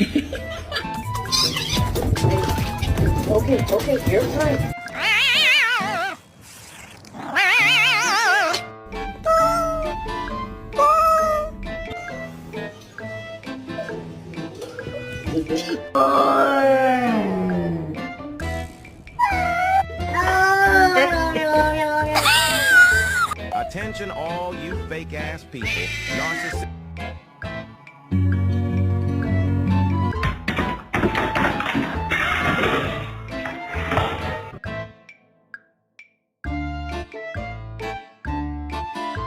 Okay, you're fine. Attention all you fake ass people. Narcissist.